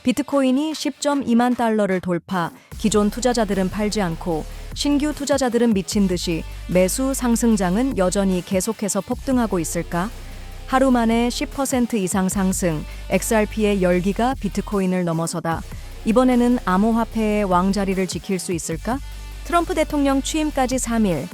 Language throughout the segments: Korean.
비트코인이 10.2만 달러를 돌파, 기존 투자자들은 팔지 않고 신규 투자자들은 미친 듯이 매수 상승장은 여전히 계속해서 폭등하고 있을까? 하루 만에 10% 이상 상승, XRP의 열기가 비트코인을 넘어서다. 이번에는 암호화폐의 왕자리를 지킬 수 있을까? 트럼프 대통령 취임까지 3일,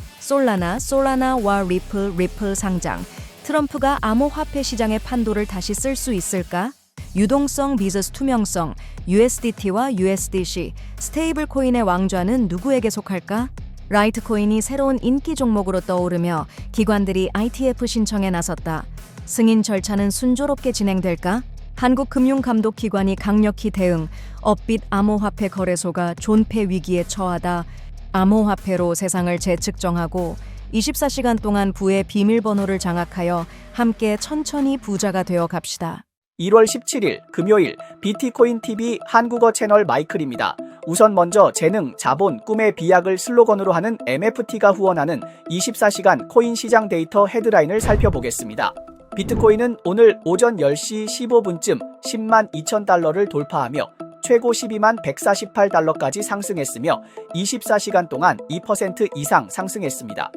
솔라나와 리플 상장. 트럼프가 암호화폐 시장의 판도를 다시 쓸 수 있을까? 유동성 vs 투명성, USDT와 USDC, 스테이블 코인의 왕좌는 누구에게 속할까? 라이트코인이 새로운 인기 종목으로 떠오르며 기관들이 ITF 신청에 나섰다. 승인 절차는 순조롭게 진행될까? 한국금융감독기관이 강력히 대응, 업빛 암호화폐 거래소가 존폐 위기에 처하다. 암호화폐로 세상을 재측정하고 24시간 동안 부의 비밀번호를 장악하여 함께 천천히 부자가 되어 갑시다. 1월 17일 금요일 비트코인 TV 한국어 채널 마이클입니다. 우선 먼저 재능, 자본, 꿈의 비약을 슬로건으로 하는 MFT가 후원하는 24시간 코인 시장 데이터 헤드라인을 살펴보겠습니다. 비트코인은 오늘 오전 10시 15분쯤 10만 2천 달러를 돌파하며 최고 12만 148달러까지 상승했으며 24시간 동안 2% 이상 상승했습니다.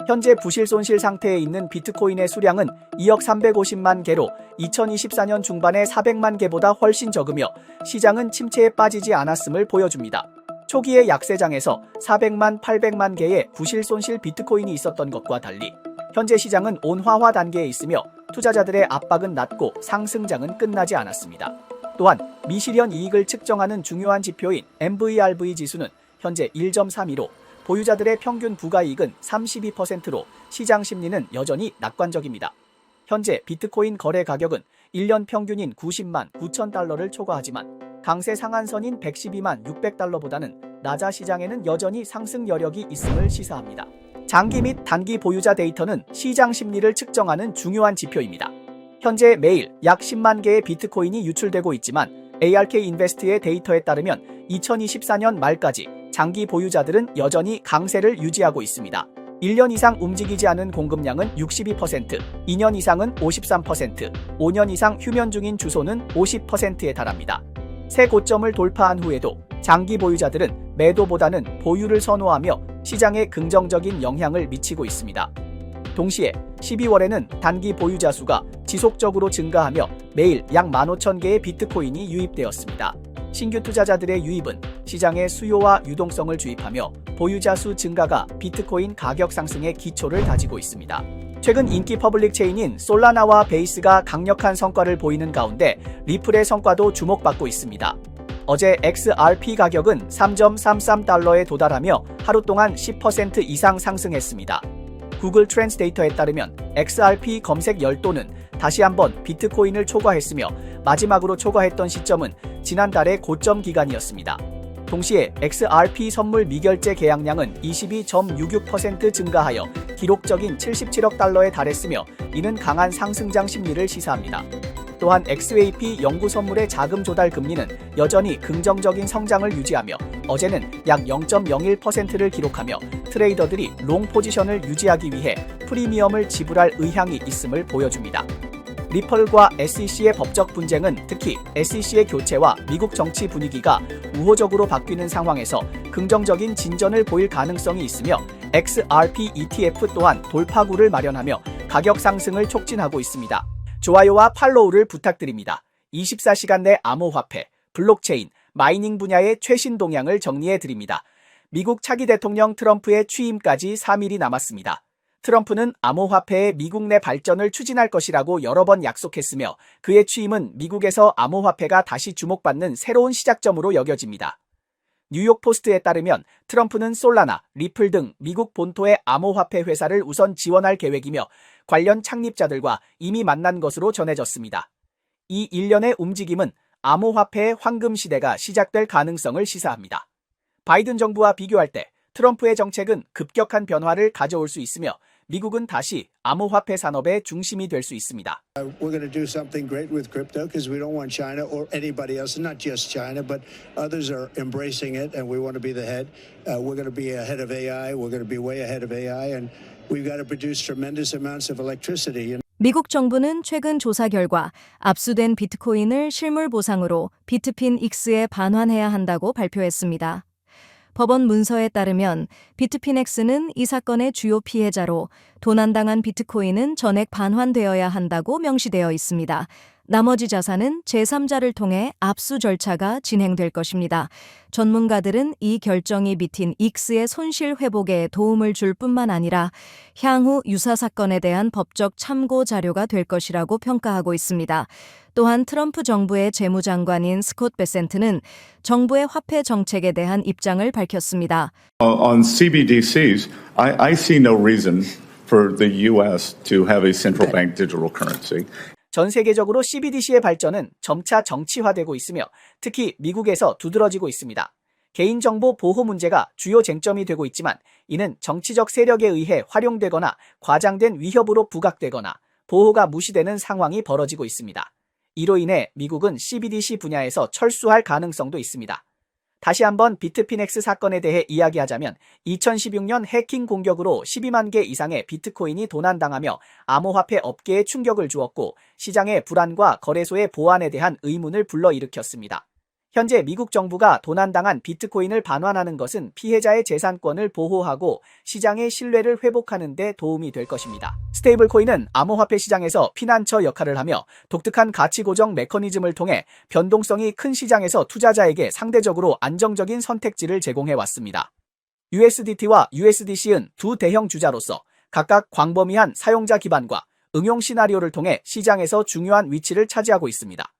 현재 부실 손실 상태에 있는 비트코인의 수량은 2억 350만 개로 2024년 중반의 400만 개보다 훨씬 적으며 시장은 침체에 빠지지 않았음을 보여줍니다. 초기의 약세장에서 400만 800만 개의 부실 손실 비트코인이 있었던 것과 달리 현재 시장은 온화화 단계에 있으며 투자자들의 압박은 낮고 상승장은 끝나지 않았습니다. 또한 미실현 이익을 측정하는 중요한 지표인 MVRV 지수는 현재 1.32로 보유자들의 평균 부가이익은 32%로 시장 심리는 여전히 낙관적입니다. 현재 비트코인 거래 가격은 1년 평균인 90만 9천 달러를 초과하지만 강세 상한선인 112만 600달러보다는 낮아 시장에는 여전히 상승 여력이 있음을 시사합니다. 장기 및 단기 보유자 데이터는 시장 심리를 측정하는 중요한 지표입니다. 현재 매일 약 10만 개의 비트코인이 유출되고 있지만 ARK 인베스트의 데이터에 따르면 2024년 말까지 장기 보유자들은 여전히 강세를 유지하고 있습니다. 1년 이상 움직이지 않은 공급량은 62%, 2년 이상은 53%, 5년 이상 휴면 중인 주소는 50%에 달합니다. 새 고점을 돌파한 후에도 장기 보유자들은 매도보다는 보유를 선호하며 시장에 긍정적인 영향을 미치고 있습니다. 동시에 12월에는 단기 보유자 수가 지속적으로 증가하며 매일 약 15,000개의 비트코인이 유입되었습니다. 신규 투자자들의 유입은 시장의 수요와 유동성을 주입하며 보유자 수 증가가 비트코인 가격 상승의 기초를 다지고 있습니다. 최근 인기 퍼블릭 체인인 솔라나와 베이스가 강력한 성과를 보이는 가운데 리플의 성과도 주목받고 있습니다. 어제 XRP 가격은 3.33달러에 도달하며 하루 동안 10% 이상 상승했습니다. 구글 트랜스데이터에 따르면 XRP 검색 열도는 다시 한번 비트코인을 초과했으며 마지막으로 초과했던 시점은 지난달의 고점 기간이었습니다. 동시에 XRP 선물 미결제 계약량은 22.66% 증가하여 기록적인 77억 달러에 달했으며 이는 강한 상승장 심리를 시사합니다. 또한 XAP 영구 선물의 자금 조달 금리는 여전히 긍정적인 성장을 유지하며 어제는 약 0.01%를 기록하며 트레이더들이 롱 포지션을 유지하기 위해 프리미엄을 지불할 의향이 있음을 보여줍니다. 리플과 SEC의 법적 분쟁은 특히 SEC의 교체와 미국 정치 분위기가 우호적으로 바뀌는 상황에서 긍정적인 진전을 보일 가능성이 있으며 XRP ETF 또한 돌파구를 마련하며 가격 상승을 촉진하고 있습니다. 좋아요와 팔로우를 부탁드립니다. 24시간 내 암호화폐, 블록체인, 마이닝 분야의 최신 동향을 정리해드립니다. 미국 차기 대통령 트럼프의 취임까지 3일이 남았습니다. 트럼프는 암호화폐의 미국 내 발전을 추진할 것이라고 여러 번 약속했으며 그의 취임은 미국에서 암호화폐가 다시 주목받는 새로운 시작점으로 여겨집니다. 뉴욕 포스트에 따르면 트럼프는 솔라나, 리플 등 미국 본토의 암호화폐 회사를 우선 지원할 계획이며 관련 창립자들과 이미 만난 것으로 전해졌습니다. 이 일련의 움직임은 암호화폐의 황금 시대가 시작될 가능성을 시사합니다. 바이든 정부와 비교할 때 트럼프의 정책은 급격한 변화를 가져올 수 있으며 미국은 다시 암호화폐 산업의 중심이 될 수 있습니다. We're going to do something great with crypto because we don't want China or anybody else, not just China, but others are embracing it and we want to be the head. We're going to be ahead of AI. We're going to be way ahead of AI and we've got to produce tremendous amounts of electricity. 미국 정부는 최근 조사 결과 압수된 비트코인을 실물 보상으로 비트핀 X에 반환해야 한다고 발표했습니다. 법원 문서에 따르면 비트핀 X는 이 사건의 주요 피해자로 도난당한 비트코인은 전액 반환되어야 한다고 명시되어 있습니다. 나머지 자산은 제3자를 통해 압수 절차가 진행될 것입니다. 전문가들은 이 결정이 비틴 X의 손실 회복에 도움을 줄 뿐만 아니라 향후 유사 사건에 대한 법적 참고 자료가 될 것이라고 평가하고 있습니다. 또한 트럼프 정부의 재무장관인 스콧 베센트는 정부의 화폐 정책에 대한 입장을 밝혔습니다. On CBDCs, I see no reason for the U.S. to have a central bank digital currency. 전 세계적으로 CBDC의 발전은 점차 정치화되고 있으며 특히 미국에서 두드러지고 있습니다. 개인정보 보호 문제가 주요 쟁점이 되고 있지만 이는 정치적 세력에 의해 활용되거나 과장된 위협으로 부각되거나 보호가 무시되는 상황이 벌어지고 있습니다. 이로 인해 미국은 CBDC 분야에서 철수할 가능성도 있습니다. 다시 한번 비트핀 X 사건에 대해 이야기하자면 2016년 해킹 공격으로 12만 개 이상의 비트코인이 도난당하며 암호화폐 업계에 충격을 주었고 시장의 불안과 거래소의 보안에 대한 의문을 불러일으켰습니다. 현재 미국 정부가 도난당한 비트코인을 반환하는 것은 피해자의 재산권을 보호하고 시장의 신뢰를 회복하는 데 도움이 될 것입니다. 스테이블 코인은 암호화폐 시장에서 피난처 역할을 하며 독특한 가치 고정 메커니즘을 통해 변동성이 큰 시장에서 투자자에게 상대적으로 안정적인 선택지를 제공해 왔습니다. USDT와 USDC는 두 대형 주자로서 각각 광범위한 사용자 기반과 응용 시나리오를 통해 시장에서 중요한 위치를 차지하고 있습니다.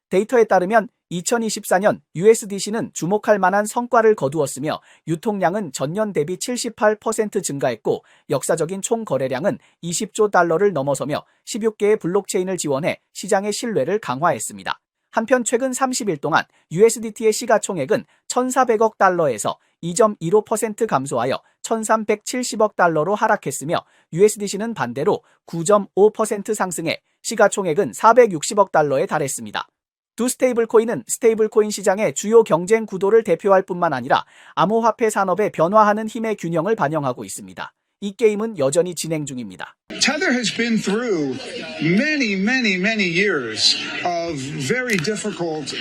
데이터에 따르면 2024년 USDC는 주목할 만한 성과를 거두었으며 유통량은 전년 대비 78% 증가했고 역사적인 총 거래량은 20조 달러를 넘어서며 16개의 블록체인을 지원해 시장의 신뢰를 강화했습니다. 한편 최근 30일 동안 USDT의 시가총액은 1,400억 달러에서 2.15% 감소하여 1,370억 달러로 하락했으며 USDC는 반대로 9.5% 상승해 시가총액은 460억 달러에 달했습니다. 두 스테이블 코인은 스테이블 코인 시장의 주요 경쟁 구도를 대표할 뿐만 아니라 암호화폐 산업의 변화하는 힘의 균형을 반영하고 있습니다. 이 게임은 여전히 진행 중입니다. Tether has been through many years of very difficult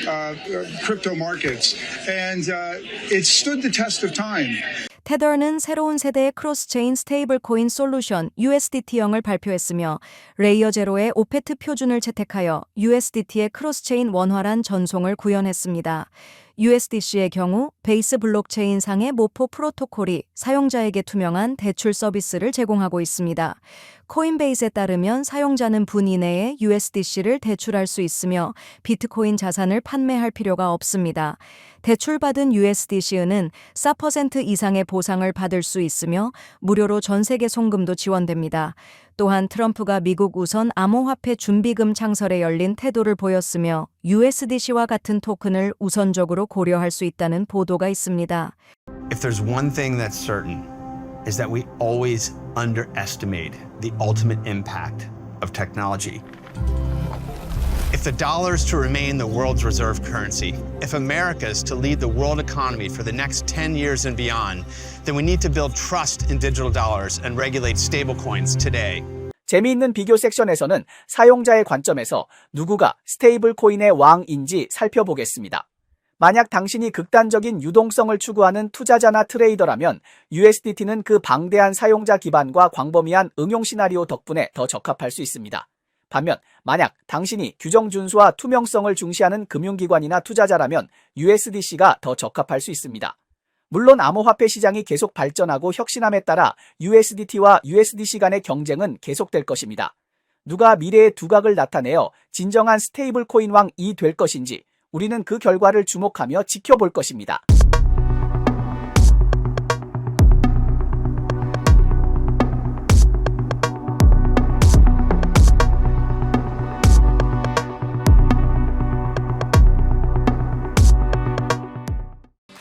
crypto markets, and it stood the test of time. 테더는 새로운 세대의 크로스체인 스테이블 코인 솔루션 USDT형을 발표했으며 레이어 제로의 오페트 표준을 채택하여 USDT의 크로스체인 원활한 전송을 구현했습니다. USDC의 경우 베이스 블록체인상의 모포 프로토콜이 사용자에게 투명한 대출 서비스를 제공하고 있습니다. 코인베이스에 따르면 사용자는 분 이내에 USDC를 대출할 수 있으며 비트코인 자산을 판매할 필요가 없습니다. 대출받은 USDC는 4% 이상의 보상을 받을 수 있으며 무료로 전 세계 송금도 지원됩니다. 또한 트럼프가 미국 우선 암호화폐 준비금 창설에 열린 태도를 보였으며 USDC와 같은 토큰을 우선적으로 고려할 수 있다는 보도가 있습니다. If there's one thing that's certain, is that we always underestimate the ultimate impact of technology. If the dollar is to remain the world's reserve currency, if America is to lead the world economy for the next 10 years and beyond, then we need to build trust in digital dollars and regulate stablecoins today. 재미있는 비교 섹션에서는 사용자의 관점에서 누구가 스테이블 코인의 왕인지 살펴보겠습니다. 만약 당신이 극단적인 유동성을 추구하는 투자자나 트레이더라면 USDT는 그 방대한 사용자 기반과 광범위한 응용 시나리오 덕분에 더 적합할 수 있습니다. 반면 만약 당신이 규정 준수와 투명성을 중시하는 금융기관이나 투자자라면 USDC가 더 적합할 수 있습니다. 물론 암호화폐 시장이 계속 발전하고 혁신함에 따라 USDT와 USDC 간의 경쟁은 계속될 것입니다. 누가 미래의 두각을 나타내어 진정한 스테이블 코인 왕이 될 것인지 우리는 그 결과를 주목하며 지켜볼 것입니다.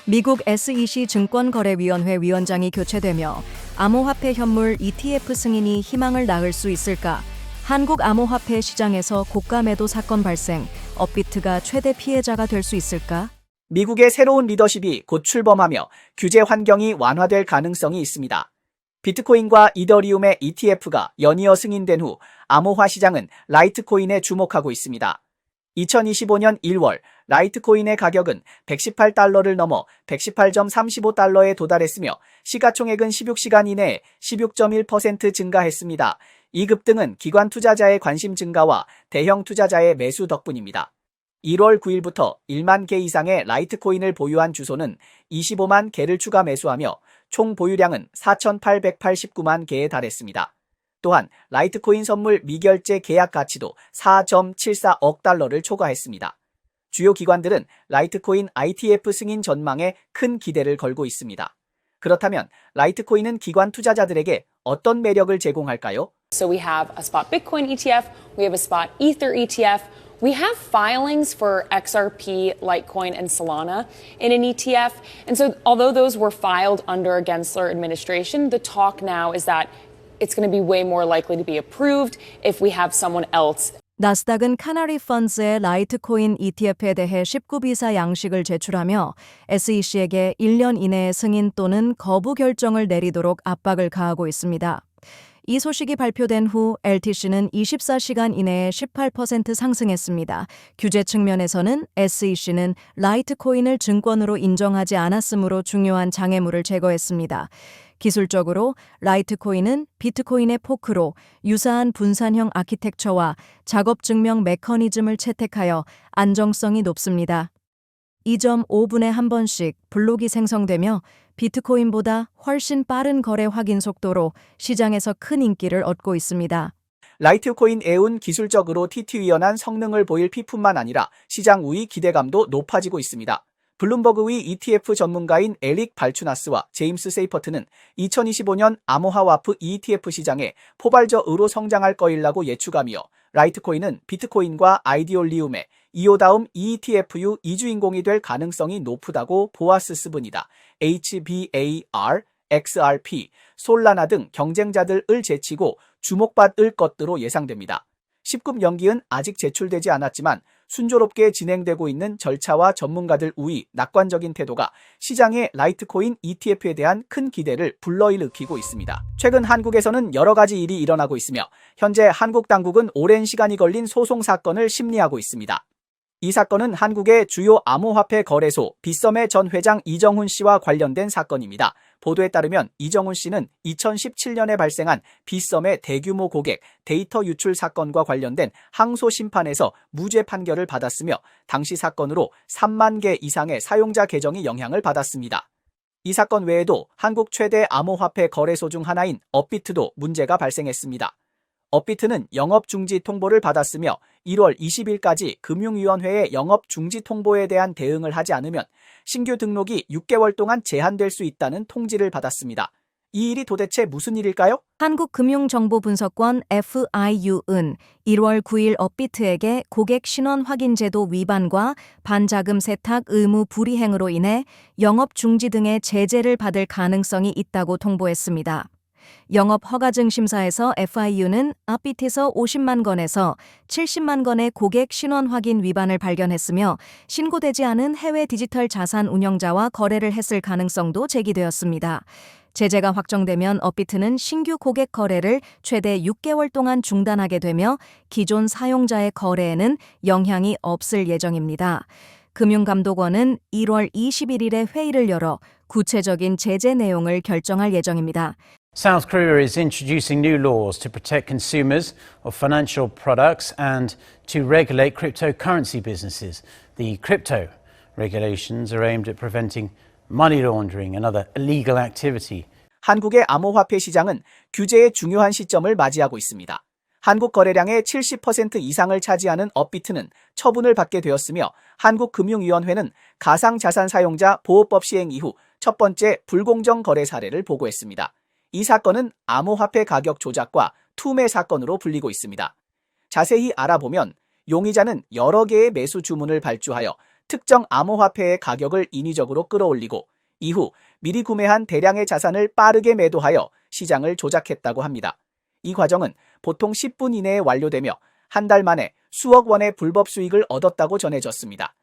미국 SEC 증권거래위원회 위원장이 교체되며 암호화폐 현물 ETF 승인이 희망을 낳을 수 있을까? 한국 암호화폐 시장에서 고가 매도 사건 발생, 업비트가 최대 피해자가 될 수 있을까? 미국의 새로운 리더십이 곧 출범하며 규제 환경이 완화될 가능성이 있습니다. 비트코인과 이더리움의 ETF가 연이어 승인된 후 암호화 시장은 라이트코인에 주목하고 있습니다. 2025년 1월 라이트코인의 가격은 118달러를 넘어 118.35달러에 도달했으며 시가총액은 16시간 이내에 16.1% 증가했습니다. 이 급등은 기관 투자자의 관심 증가와 대형 투자자의 매수 덕분입니다. 1월 9일부터 1만 개 이상의 라이트코인을 보유한 주소는 25만 개를 추가 매수하며 총 보유량은 4,889만 개에 달했습니다. 또한 라이트코인 선물 미결제 계약 가치도 4.74억 달러를 초과했습니다. 주요 기관들은 라이트코인 ITF 승인 전망에 큰 기대를 걸고 있습니다. 그렇다면 라이트코인은 기관 투자자들에게 어떤 매력을 제공할까요? So we have a spot Bitcoin ETF, we have a spot Ether ETF, we have filings for XRP, Litecoin, and Solana in an ETF. And so although those were filed under a Gensler administration, the talk now is that it's going to be way more likely to be approved if we have someone else. 나스닥은 카나리 펀즈의 라이트코인 ETF에 대해 19비사 양식을 제출하며 SEC에게 1년 이내에 승인 또는 거부 결정을 내리도록 압박을 가하고 있습니다. 이 소식이 발표된 후 LTC는 24시간 이내에 18% 상승했습니다. 규제 측면에서는 SEC는 라이트코인을 증권으로 인정하지 않았으므로 중요한 장애물을 제거했습니다. 기술적으로 라이트코인은 비트코인의 포크로 유사한 분산형 아키텍처와 작업 증명 메커니즘을 채택하여 안정성이 높습니다. 2.5분에 한 번씩 블록이 생성되며 비트코인보다 훨씬 빠른 거래 확인 속도로 시장에서 큰 인기를 얻고 있습니다. 라이트코인 애운 기술적으로 튀튀위연한 성능을 보일 피뿐만 아니라 시장 우위 기대감도 높아지고 있습니다. 블룸버그의 ETF 전문가인 에릭 발추나스와 제임스 세이퍼트는 2025년 암호화 와프 ETF 시장에 포발저으로 성장할 거일라고 예측하며 라이트코인은 비트코인과 아이디올리움의 이오 다음 ETFU 이주인공이 될 가능성이 높다고 보아스스분이다. HBAR, XRP, 솔라나 등 경쟁자들을 제치고 주목받을 것으로 예상됩니다. 10급 연기은 아직 제출되지 않았지만 순조롭게 진행되고 있는 절차와 전문가들 우위 낙관적인 태도가 시장의 라이트코인 ETF에 대한 큰 기대를 불러일으키고 있습니다. 최근 한국에서는 여러 가지 일이 일어나고 있으며 현재 한국 당국은 오랜 시간이 걸린 소송 사건을 심리하고 있습니다. 이 사건은 한국의 주요 암호화폐 거래소 빗썸의 전 회장 이정훈 씨와 관련된 사건입니다. 보도에 따르면 이정훈 씨는 2017년에 발생한 빗썸의 대규모 고객 데이터 유출 사건과 관련된 항소 심판에서 무죄 판결을 받았으며 당시 사건으로 3만 개 이상의 사용자 계정이 영향을 받았습니다. 이 사건 외에도 한국 최대 암호화폐 거래소 중 하나인 업비트도 문제가 발생했습니다. 업비트는 영업중지 통보를 받았으며 1월 20일까지 금융위원회의 영업중지 통보에 대한 대응을 하지 않으면 신규 등록이 6개월 동안 제한될 수 있다는 통지를 받았습니다. 이 일이 도대체 무슨 일일까요? 한국금융정보분석원 FIU는 1월 9일 업비트에게 고객 신원 확인 제도 위반과 반자금 세탁 의무 불이행으로 인해 영업중지 등의 제재를 받을 가능성이 있다고 통보했습니다. 영업 허가증 심사에서 FIU는 업비트에서 50만 건에서 70만 건의 고객 신원 확인 위반을 발견했으며 신고되지 않은 해외 디지털 자산 운영자와 거래를 했을 가능성도 제기되었습니다. 제재가 확정되면 업비트는 신규 고객 거래를 최대 6개월 동안 중단하게 되며 기존 사용자의 거래에는 영향이 없을 예정입니다. 금융감독원은 1월 21일에 회의를 열어 구체적인 제재 내용을 결정할 예정입니다. South Korea is introducing new laws to protect consumers of financial products and to regulate cryptocurrency businesses. The crypto regulations are aimed at preventing money laundering and other illegal activity. 한국의 암호화폐 시장은 규제의 중요한 시점을 맞이하고 있습니다. 한국 거래량의 70% 이상을 차지하는 업비트는 처분을 받게 되었으며 한국금융위원회는 가상자산 사용자 보호법 시행 이후 첫 번째 불공정 거래 사례를 보고했습니다. 이 사건은 암호화폐 가격 조작과 투매 사건으로 불리고 있습니다. 자세히 알아보면 용의자는 여러 개의 매수 주문을 발주하여 특정 암호화폐의 가격을 인위적으로 끌어올리고 이후 미리 구매한 대량의 자산을 빠르게 매도하여 시장을 조작했다고 합니다. 이 과정은 보통 10분 이내에 완료되며 한 달 만에 수억 원의 불법 수익을 얻었다고 전해졌습니다.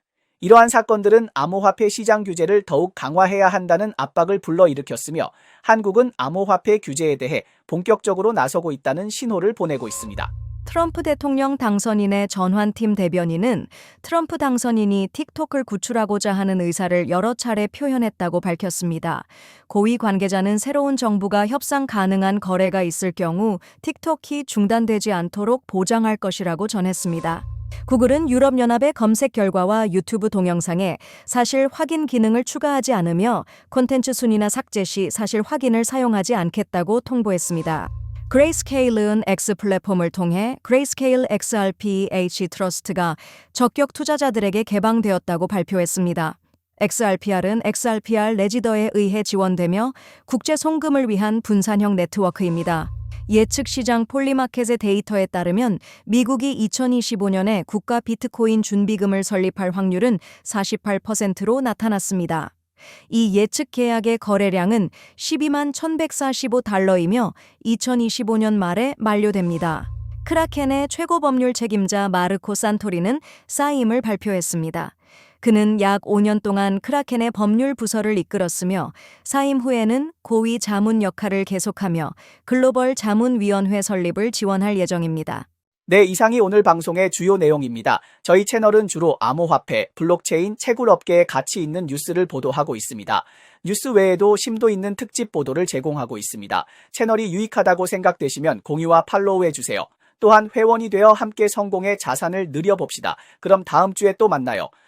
이러한 사건들은 암호화폐 시장 규제를 더욱 강화해야 한다는 압박을 불러일으켰으며 한국은 암호화폐 규제에 대해 본격적으로 나서고 있다는 신호를 보내고 있습니다. 트럼프 대통령 당선인의 전환팀 대변인은 트럼프 당선인이 틱톡을 구출하고자 하는 의사를 여러 차례 표현했다고 밝혔습니다. 고위 관계자는 새로운 정부가 협상 가능한 거래가 있을 경우 틱톡이 중단되지 않도록 보장할 것이라고 전했습니다. 구글은 유럽연합의 검색 결과와 유튜브 동영상에 사실 확인 기능을 추가하지 않으며 콘텐츠 순위나 삭제 시 사실 확인을 사용하지 않겠다고 통보했습니다. 그레이스케일은 X 플랫폼을 통해 그레이스케일 XRP-H 트러스트가 적격 투자자들에게 개방되었다고 발표했습니다. XRPR은 XRPR 레지더에 의해 지원되며 국제 송금을 위한 분산형 네트워크입니다. 예측 시장 폴리마켓의 데이터에 따르면 미국이 2025년에 국가 비트코인 준비금을 설립할 확률은 48%로 나타났습니다. 이 예측 계약의 거래량은 12만 1,145달러이며 2025년 말에 만료됩니다. 크라켄의 최고 법률 책임자 마르코 산토리는 사임을 발표했습니다. 그는 약 5년 동안 크라켄의 법률 부서를 이끌었으며 사임 후에는 고위 자문 역할을 계속하며 글로벌 자문위원회 설립을 지원할 예정입니다. 네, 이상이 오늘 방송의 주요 내용입니다. 저희 채널은 주로 암호화폐, 블록체인, 채굴업계에 가치 있는 뉴스를 보도하고 있습니다. 뉴스 외에도 심도 있는 특집 보도를 제공하고 있습니다. 채널이 유익하다고 생각되시면 공유와 팔로우해주세요. 또한 회원이 되어 함께 성공의 자산을 늘려봅시다. 그럼 다음 주에 또 만나요.